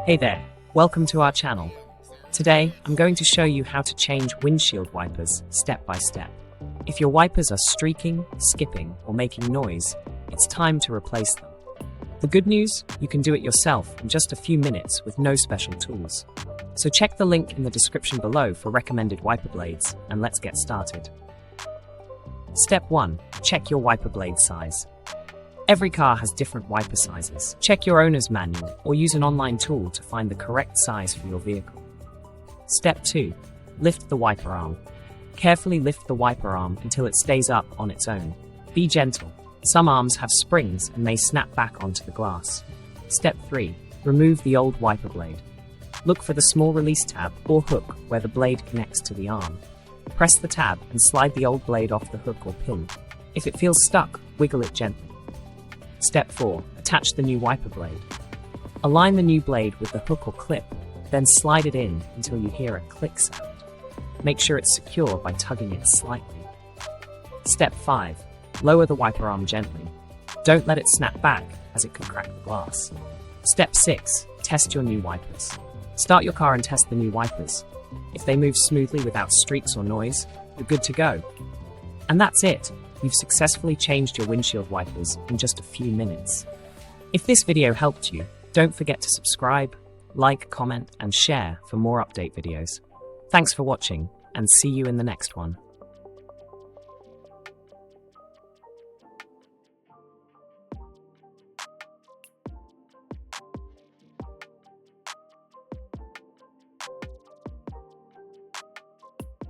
Hey there, welcome to our channel. Today, I'm going to show you how to change windshield wipers step by step. If your wipers are streaking, skipping, or making noise, it's time to replace them. The good news, you can do it yourself in just a few minutes with no special tools. So check the link in the description below for recommended wiper blades, and let's get started. Step 1. Check your wiper blade size. Every car has different wiper sizes. Check your owner's manual or use an online tool to find the correct size for your vehicle. Step 2. Lift the wiper arm. Carefully lift the wiper arm until it stays up on its own. Be gentle. Some arms have springs and may snap back onto the glass. Step 3. Remove the old wiper blade. Look for the small release tab or hook where the blade connects to the arm. Press the tab and slide the old blade off the hook or pin. If it feels stuck, wiggle it gently. Step 4. Attach the new wiper blade. Align the new blade with the hook or clip, then slide it in until you hear a click sound. Make sure it's secure by tugging it slightly. Step 5. Lower the wiper arm gently. Don't let it snap back, as it could crack the glass. Step 6. Test your new wipers. Start your car and test the new wipers. If they move smoothly without streaks or noise, you're good to go. And that's it. You've successfully changed your windshield wipers in just a few minutes. If this video helped you, don't forget to subscribe, like, comment, and share for more update videos. Thanks for watching, and see you in the next one.